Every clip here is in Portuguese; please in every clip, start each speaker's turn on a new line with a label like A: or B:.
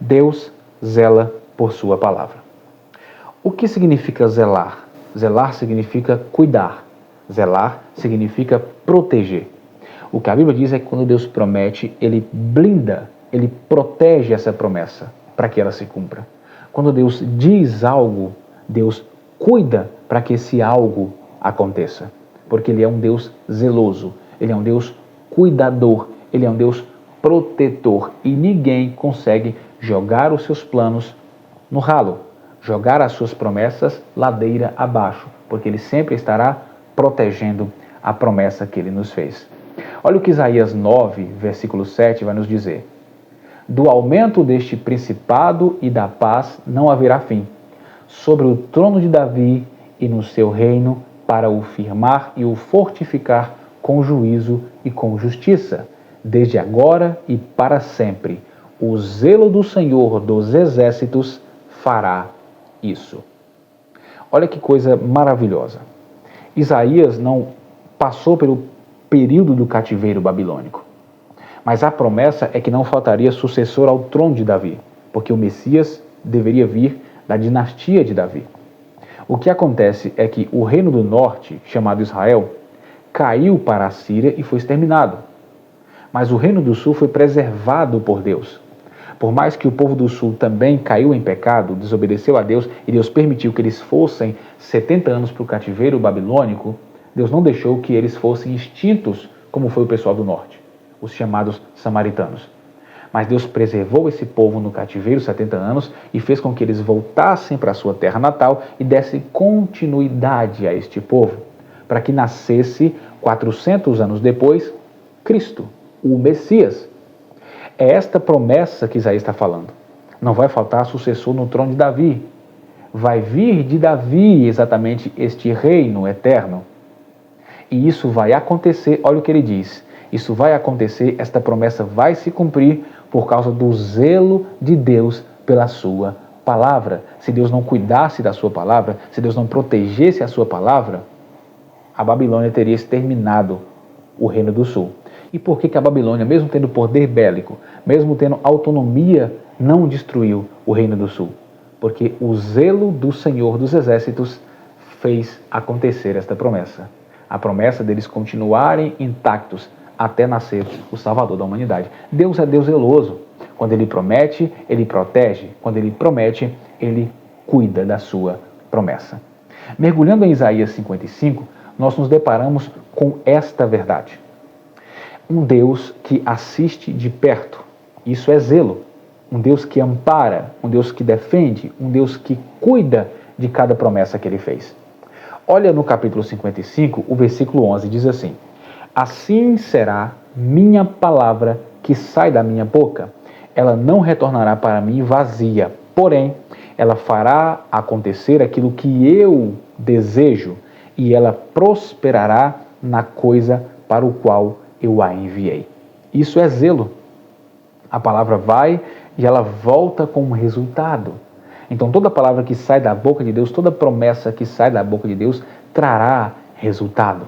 A: Deus zela por sua palavra. O que significa zelar? Zelar significa cuidar. Zelar significa proteger. O que a Bíblia diz é que quando Deus promete, Ele blinda, Ele protege essa promessa para que ela se cumpra. Quando Deus diz algo, Deus cuida para que esse algo aconteça. Porque Ele é um Deus zeloso, Ele é um Deus cuidador, Ele é um Deus protetor. E ninguém consegue jogar os seus planos no ralo, jogar as suas promessas ladeira abaixo, porque Ele sempre estará protegendo a promessa que Ele nos fez. Olha o que Isaías 9, versículo 7 vai nos dizer. Do aumento deste principado e da paz não haverá fim, sobre o trono de Davi e no seu reino, para o firmar e o fortificar com juízo e com justiça, desde agora e para sempre. O zelo do Senhor dos exércitos fará isso. Olha que coisa maravilhosa. Isaías não passou pelo período do cativeiro babilônico, mas a promessa é que não faltaria sucessor ao trono de Davi, porque o Messias deveria vir da dinastia de Davi. O que acontece é que o reino do norte, chamado Israel, caiu para a Síria e foi exterminado. Mas o reino do sul foi preservado por Deus. Por mais que o povo do sul também caiu em pecado, desobedeceu a Deus e Deus permitiu que eles fossem 70 anos para o cativeiro babilônico, Deus não deixou que eles fossem extintos, como foi o pessoal do norte, os chamados samaritanos. Mas Deus preservou esse povo no cativeiro 70 anos e fez com que eles voltassem para a sua terra natal e dessem continuidade a este povo, para que nascesse, 400 anos depois, Cristo, o Messias. É esta promessa que Isaías está falando. Não vai faltar sucessor no trono de Davi. Vai vir de Davi exatamente este reino eterno. E isso vai acontecer, olha o que ele diz. Isso vai acontecer, esta promessa vai se cumprir por causa do zelo de Deus pela sua palavra. Se Deus não cuidasse da sua palavra, se Deus não protegesse a sua palavra, a Babilônia teria exterminado o reino do sul. E por que a Babilônia, mesmo tendo poder bélico, mesmo tendo autonomia, não destruiu o reino do sul? Porque o zelo do Senhor dos exércitos fez acontecer esta promessa. A promessa deles continuarem intactos até nascer o Salvador da humanidade. Deus é Deus zeloso. Quando Ele promete, Ele protege. Quando Ele promete, Ele cuida da sua promessa. Mergulhando em Isaías 55, nós nos deparamos com esta verdade. Um Deus que assiste de perto. Isso é zelo. Um Deus que ampara, um Deus que defende, um Deus que cuida de cada promessa que Ele fez. Olha no capítulo 55, o versículo 11, diz assim: assim será minha palavra que sai da minha boca. Ela não retornará para mim vazia, porém, ela fará acontecer aquilo que eu desejo e ela prosperará na coisa para o qual eu a enviei. Isso é zelo. A palavra vai e ela volta com um resultado. Então, toda palavra que sai da boca de Deus, toda promessa que sai da boca de Deus, trará resultado.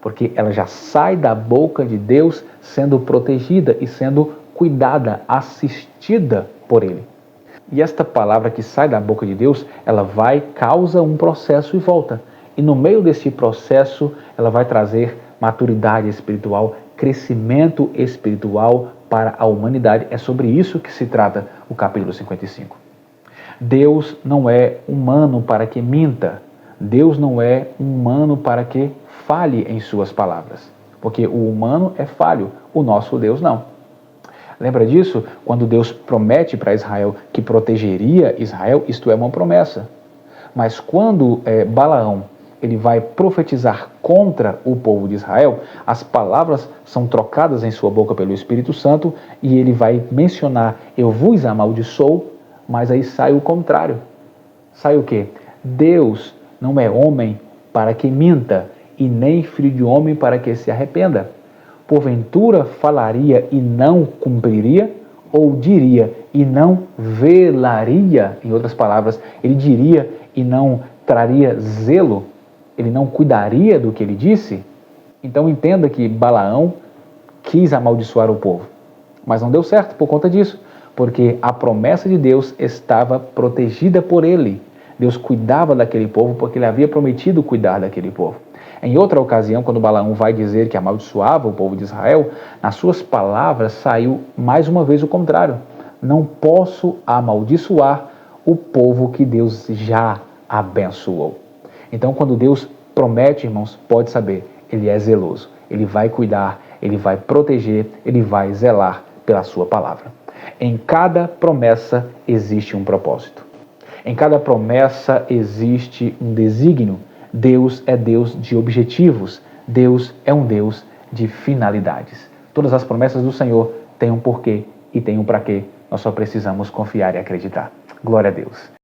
A: Porque ela já sai da boca de Deus sendo protegida e sendo cuidada, assistida por Ele. E esta palavra que sai da boca de Deus, ela vai, causa um processo e volta. E no meio desse processo, ela vai trazer maturidade espiritual, crescimento espiritual para a humanidade. É sobre isso que se trata o capítulo 55. Deus não é humano para que minta. Deus não é humano para que falhe em suas palavras. Porque o humano é falho, o nosso Deus não. Lembra disso? Quando Deus promete para Israel que protegeria Israel, isto é uma promessa. Mas quando Balaão ele vai profetizar contra o povo de Israel, as palavras são trocadas em sua boca pelo Espírito Santo e ele vai mencionar: eu vos amaldiçoo, mas aí sai o contrário. Sai o quê? Deus não é homem para que minta, e nem filho de homem para que se arrependa. Porventura falaria e não cumpriria, ou diria e não velaria? Em outras palavras, ele diria e não traria zelo, ele não cuidaria do que ele disse? Então entenda que Balaão quis amaldiçoar o povo, mas não deu certo por conta disso, porque a promessa de Deus estava protegida por ele. Deus cuidava daquele povo porque ele havia prometido cuidar daquele povo. Em outra ocasião, quando Balaão vai dizer que amaldiçoava o povo de Israel, nas suas palavras saiu mais uma vez o contrário. Não posso amaldiçoar o povo que Deus já abençoou. Então, quando Deus promete, irmãos, pode saber, ele é zeloso. Ele vai cuidar, ele vai proteger, ele vai zelar pela sua palavra. Em cada promessa existe um propósito. Em cada promessa existe um desígnio. Deus é Deus de objetivos. Deus é um Deus de finalidades. Todas as promessas do Senhor têm um porquê e têm um para quê. Nós só precisamos confiar e acreditar. Glória a Deus.